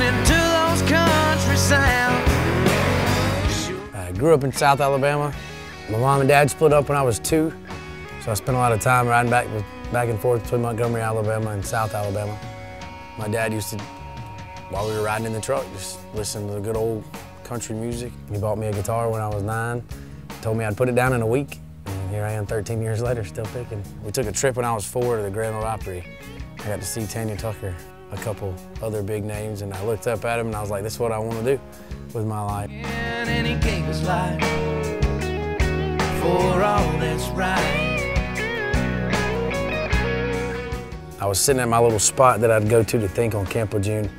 listening to those country sounds. I grew up in South Alabama. My mom and dad split up when I was 2, so I spent a lot of time riding back and forth between Montgomery, Alabama and South Alabama. My dad used to, while we were riding in the truck, just listen to the good old country music. He bought me a guitar when I was 9, told me I'd put it down in a week, and here I am 13 years later, still picking. We took a trip when I was 4 to the Grand Ole Opry. I got to see Tanya Tucker, a couple other big names, and I looked up at him and I was like, this is what I want to do with my life. And he gave his life for all that's right. I was sitting at my little spot that I'd go to think on Camp Lejeune,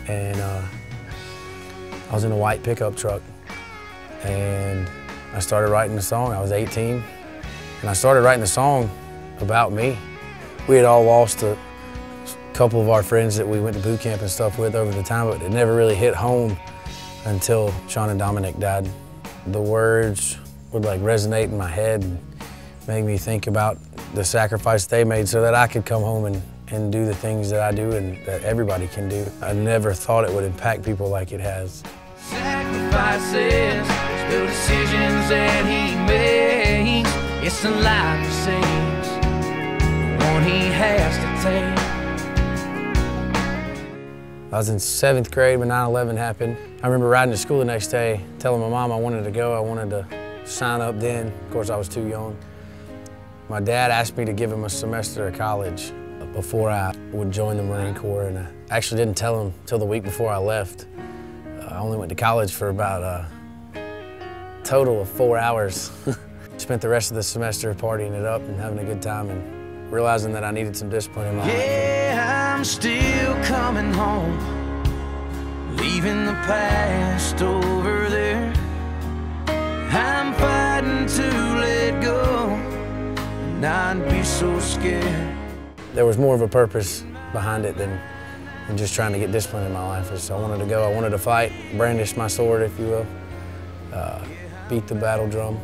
and I was in a white pickup truck, and I started writing the song. I was 18, and I started writing the song about me. We had all lost a couple of our friends that we went to boot camp and stuff with over the time, but it never really hit home until Sean and Dominic died. The words would like resonate in my head and make me think about the sacrifice they made so that I could come home and do the things that I do and that everybody can do. I never thought it would impact people like it has. Sacrifices, still decisions that he makes. It's the life he saves, the one he has to take. I was in 7th grade when 9/11 happened. I remember riding to school the next day, telling my mom I wanted to go. I wanted to sign up then. Of course, I was too young. My dad asked me to give him a semester of college before I would join the Marine Corps, and I actually didn't tell him till the week before I left. I only went to college for about a total of 4 hours. Spent the rest of the semester partying it up and having a good time and realizing that I needed some discipline in my life. Yeah, I'm still coming home, leaving the past over there. I'm fighting to let go, and I'd be so scared. There was more of a purpose behind it than just trying to get discipline in my life. So I wanted to go, I wanted to fight, brandish my sword, if you will, beat the battle drum.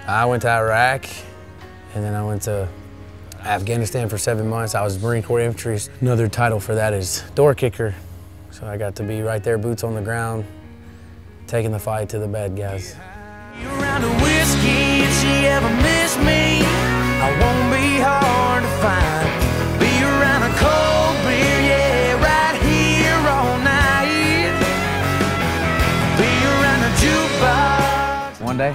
I went to Iraq, and then I went to Afghanistan for 7 months. I was Marine Corps Infantry. Another title for that is door kicker. So I got to be right there, boots on the ground, taking the fight to the bad guys. Around a whiskey, if she ever miss me, I won't be hard to find. Be around a cold beer, yeah, right here all night. Be around a jukebox. One day,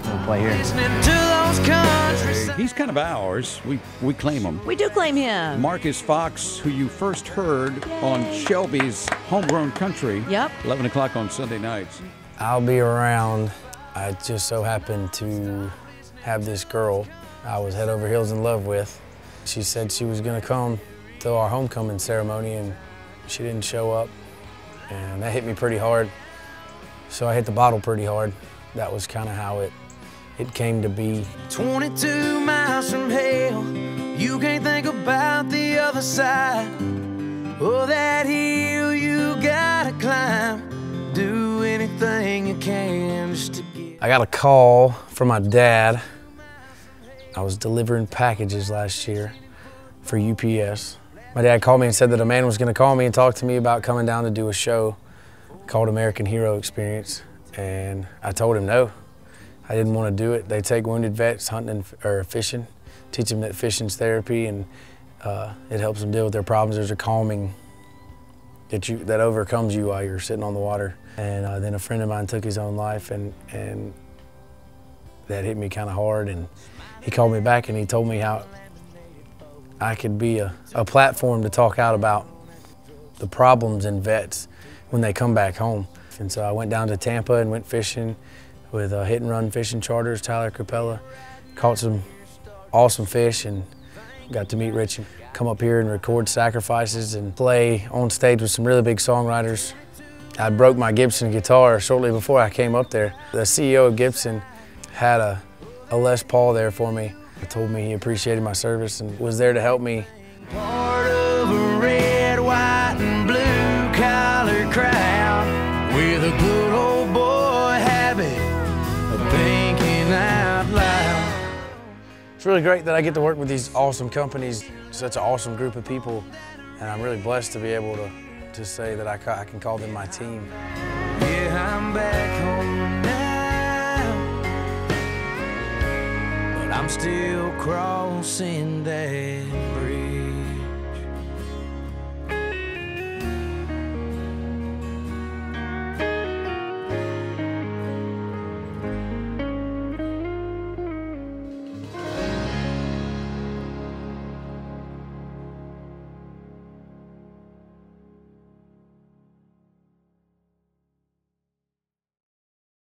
we'll play here. Listening to those country songs. He's kind of ours. We claim him. We do claim him. Markus Fox, who you first heard on Shelby's Homegrown Country. Yep. 11 o'clock on Sunday nights. I'll be around. I just so happened to have this girl I was head over heels in love with. She said she was gonna come to our homecoming ceremony, and she didn't show up, and that hit me pretty hard. So I hit the bottle pretty hard. That was kind of how it came to be. 22 miles from hell, you can't think about the other side. Oh, that hill you gotta climb. Do anything you can just to get. I got a call from my dad. I was delivering packages last year for UPS. My dad called me and said that a man was gonna call me and talk to me about coming down to do a show called American Hero Experience. And I told him no. I didn't want to do it. They take wounded vets hunting or fishing, teach them that fishing's therapy, and it helps them deal with their problems. There's a calming that overcomes you while you're sitting on the water. And then a friend of mine took his own life, and that hit me kind of hard. And he called me back and he told me how I could be a platform to talk out about the problems in vets when they come back home. And so I went down to Tampa and went fishing with Hit and Run Fishing Charters, Tyler Capella. Caught some awesome fish and got to meet Rich and come up here and record Sacrifices and play on stage with some really big songwriters. I broke my Gibson guitar shortly before I came up there. The CEO of Gibson had a Les Paul there for me. He told me he appreciated my service and was there to help me. Part of a red, white, and blue collar crowd with a good old boy habit of thinking out loud. It's really great that I get to work with these awesome companies, such an awesome group of people, and I'm really blessed to be able to to say that I can call them my team. Yeah, I'm back home now, but I'm still crossing that bridge.